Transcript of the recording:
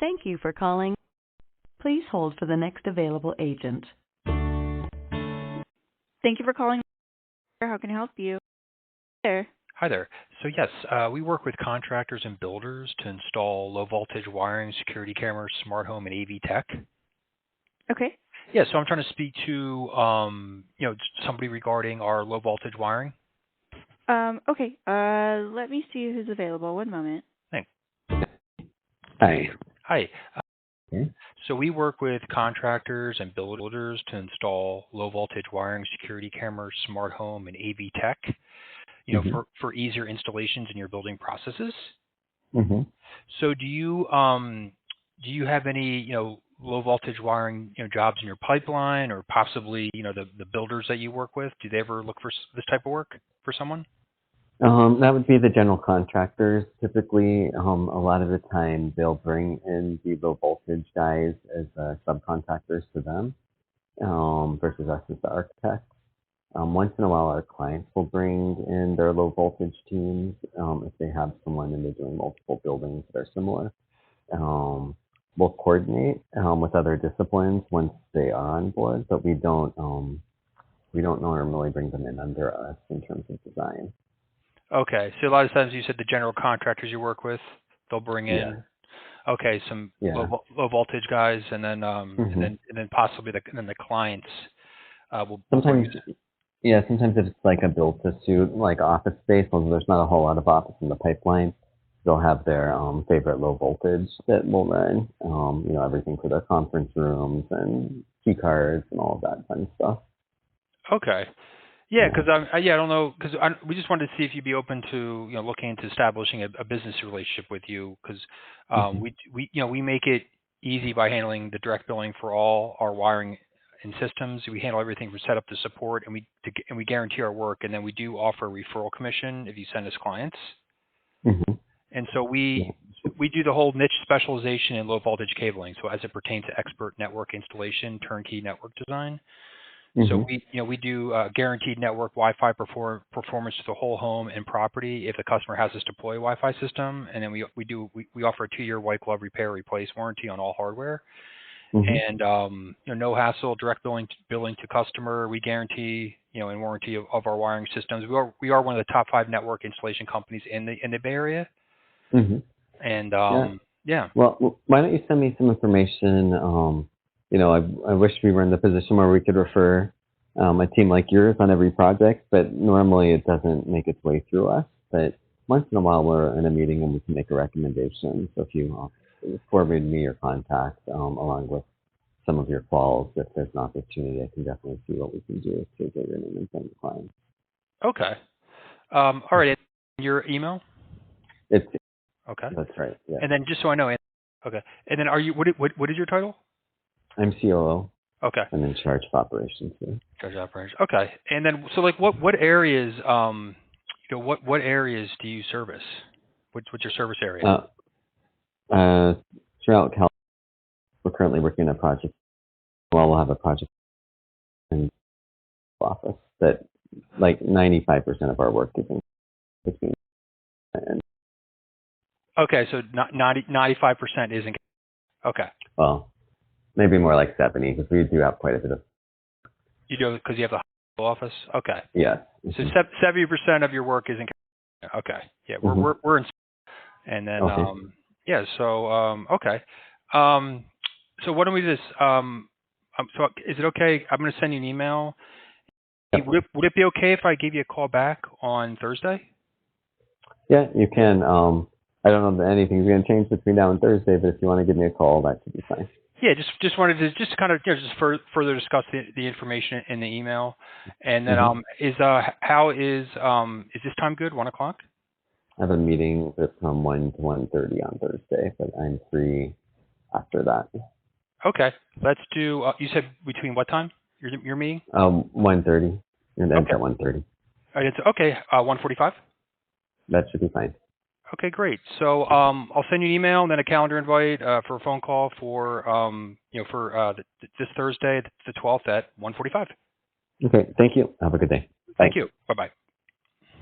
Thank you for calling. Please hold for the next available agent. Thank you for calling. How can I help you? There. Hi there. So yes, we work with contractors and builders to install low voltage wiring, security cameras, smart home, and AV tech. Okay. Yeah, so I'm trying to speak to somebody regarding our low voltage wiring. Okay. Let me see who's available. One moment. Thanks. Hi. Hi. Okay. So we work with contractors and builders to install low voltage wiring, security cameras, smart home, and AV tech. For easier installations in your building processes. Mm-hmm. So do you have any low voltage wiring jobs in your pipeline, or possibly the builders that you work with? Do they ever look for this type of work for someone? That would be the general contractors. Typically, a lot of the time they'll bring in the low voltage guys as subcontractors to them, versus us as the architects. Once in a while, our clients will bring in their low voltage teams if they have someone and they're doing multiple buildings that are similar. We'll coordinate with other disciplines once they are on board, but we don't normally bring them in under us in terms of design. Okay, so a lot of times you said the general contractors you work with, they'll bring in. Yeah. Okay, some low voltage guys, and then and then possibly the clients will sometimes. bring in. Yeah, sometimes if it's like a build to suit, like office space, although there's not a whole lot of office in the pipeline, they'll have their favorite low voltage that will run, everything for their conference rooms and key cards and all of that fun stuff. Okay. Yeah, because I don't know, because we just wanted to see if you'd be open to looking into establishing a business relationship with you, because we make it easy by handling the direct billing for all our wiring and systems. We handle everything from setup to support, and we guarantee our work, and then we do offer a referral commission if you send us clients. Mm-hmm. And so we do the whole niche specialization in low voltage cabling. So as it pertains to expert network installation, turnkey network design. So we do guaranteed network Wi-Fi performance to the whole home and property if the customer has this deploy Wi-Fi system, and then we offer a 2-year white glove repair replace warranty on all hardware, and no hassle direct billing to customer. We guarantee and warranty of our wiring systems. We are one of the top 5 network installation companies in the Bay Area, and Well, why don't you send me some information? I wish we were in the position where we could refer a team like yours on every project, but normally it doesn't make its way through us. But once in a while we're in a meeting and we can make a recommendation. So if you forward me your contact along with some of your calls, if there's an opportunity, I can definitely see what we can do to get your name in front of the client. Okay. All right. Your email? It's okay. That's right. Yeah. And then just so I know, okay. And then are you? What is your title? I'm COO. Okay. I'm in charge of operations here. Charge of operations. Okay. And then, so like, what areas, what areas do you service? What's your service area? Throughout California, we're currently working on a project. Well, we'll have a project in the office that, like, 95% of our work is in between. Okay, so 95% is in. Okay. Well, maybe more like 70, because we do have quite a bit of. You do, because you have the office. Okay. Yeah. So 70% of your work is in. Okay. Yeah, we're in. And then okay. So why don't we just so is it okay? I'm going to send you an email. Yep. Would it be okay if I gave you a call back on Thursday? Yeah, you can. I don't know that anything's going to change between now and Thursday, but if you want to give me a call, that should be fine. Yeah, just wanted to just kind of just further discuss the information in the email, and then is this time good? 1 o'clock? I have a meeting from 1 to 1:30 on Thursday, but I'm free after that. Okay, let's do. You said between what time? Your meeting? 1:30, and ends at 1:30. All right, it's okay. 1:45. That should be fine. Okay, great. So I'll send you an email and then a calendar invite for a phone call for this Thursday, the 12th at 1:45. Okay, thank you. Have a good day. Bye. Thank you. Bye-bye.